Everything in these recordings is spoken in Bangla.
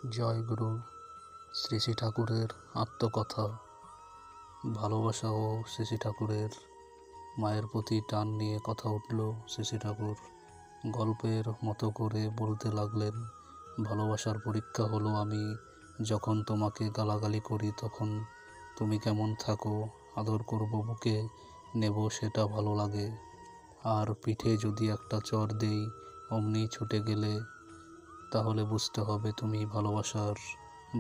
জয় গুরু। শ্রী শ্রী ঠাকুরের আত্মকথা। ভালোবাসা ও শ্রী শ্রী ঠাকুরের মায়ের প্রতি টান নিয়ে কথা উঠল। শ্রী শ্রী ঠাকুর গল্পের মতো করে বলতে লাগলেন, ভালোবাসার পরীক্ষা হলো আমি যখন তোমাকে গালাগালি করি তখন তুমি কেমন থাকো। আদর করব, বুকে নেব, সেটা ভালো লাগে। আর পিঠে যদি একটা চড় দেই অমনি ছুটে গেলে, তাহলে বুঝতে হবে তুমি ভালোবাসার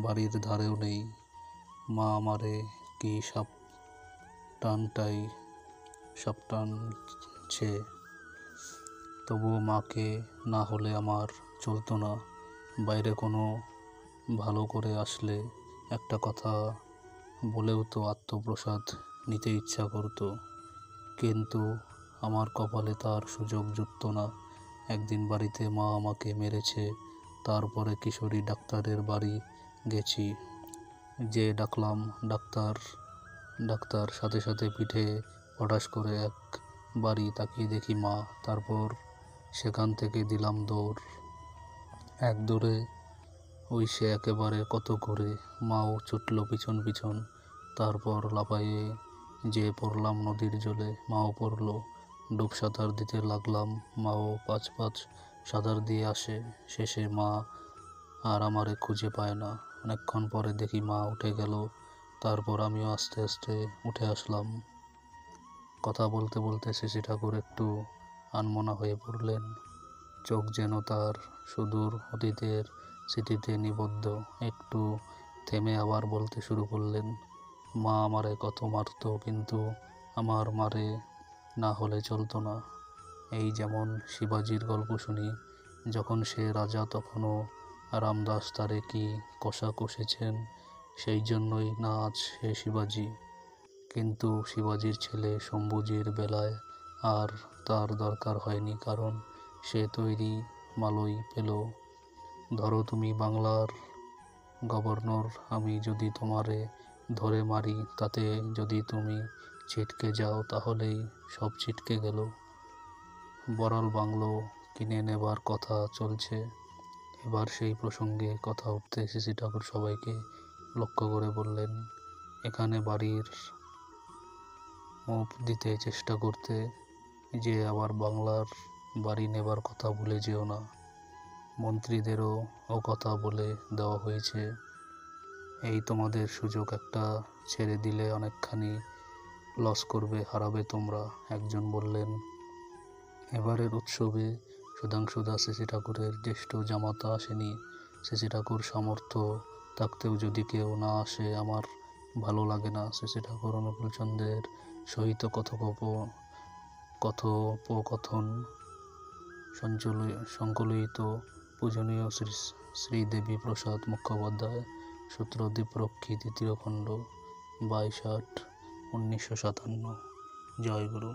বাড়ির ধারেও নেই। মা আমারে কি টানছে, তবুও মাকে না হলে আমার চলতো না। বাইরে কোনো ভালো করে আসলে একটা কথা বলেও তো আত্মপ্রসাদ নিতে ইচ্ছা করতো, কিন্তু আমার কপালে তার সুযোগ জুটত না। একদিন বাড়িতে মা আমাকে মেরেছে, তারপরে কিশোরী ডাক্তারের বাড়ি গেছি। যে ডাকলাম ডাক্তার, সাথে সাথে পিঠে পটাশ করে এক বাড়ি, তাকিয়ে দেখি মা। তারপর সেখান থেকে দিলাম দৌড়। এক দৌড়ে ওই সে একেবারে কত ঘুরে। মাও ছুটল পিছন পিছন। তারপর লাফাইয়ে যে পড়লাম নদীর জলে, মাও পড়ল। ডুব সাঁতার দিতে লাগলাম, মাও পাঁচ সাঁতার দিয়ে আসে। শেষে মা আর আমারে খুঁজে পায় না। অনেকক্ষণ পরে দেখি মা উঠে গেল। তারপর আমিও আস্তে আস্তে উঠে আসলাম। কথা বলতে বলতে শ্রী শ্রী ঠাকুর একটু আনমনা হয়ে পড়লেন। চোখ যেন তার সুদূর অতীতের স্মৃতিতে নিবদ্ধ। একটু থেমে আবার বলতে শুরু করলেন, মা আমারে কত মারত, কিন্তু আমার মারে না হলে চলতো না। এই যেমন শিবাজির গল্প শুনি, যখন সে রাজা তখনও রামদাস তারে কি কষা কষেছেন, সেই জন্যই না আজ সে শিবাজি। কিন্তু শিবাজির ছেলে শম্ভুজির বেলায় আর তার দরকার হয়নি, কারণ সে তৈরি মালই পেল। ধরো তুমি বাংলার গভর্নর, আমি যদি তোমারে ধরে মারি, তাতে যদি তুমি ছিটকে যাও তাহলেই সব ছিটকে গেল। বড়াল বাংলো কিনে নেবার কথা চলছে। এবার সেই প্রসঙ্গে কথা উঠতে শ্রী শ্রী ঠাকুর সবাইকে লক্ষ্য করে বললেন, এখানে বাড়ির মুখ দিতে চেষ্টা করতে যে আবার বাংলার বাড়ি নেবার কথা ভুলে যেও না। মন্ত্রীদেরও ও কথা বলে দেওয়া হয়েছে। এই তোমাদের সুযোগ, একটা ছেড়ে দিলে অনেকখানি লস করবে, হারাবে তোমরা। একজন বললেন, এবারের উৎসবে সুধাংশুদা শ্রী শ্রী ঠাকুরের জ্যেষ্ঠ জামাতা আসেনি। শ্রী শ্রী ঠাকুর সামর্থ্য থাকতেও যদি কেউ না আসে আমার ভালো লাগে না। শ্রী শ্রী ঠাকুর অনুকূলচন্দ্রের সহিত কথোপকথন সংকলিত পূজনীয় শ্রী শ্রী দেবী প্রসাদ মুখোপাধ্যায় সূত্র দ্বীপরক্ষী 3য় খণ্ড 22/8/1957। জয় গুরু।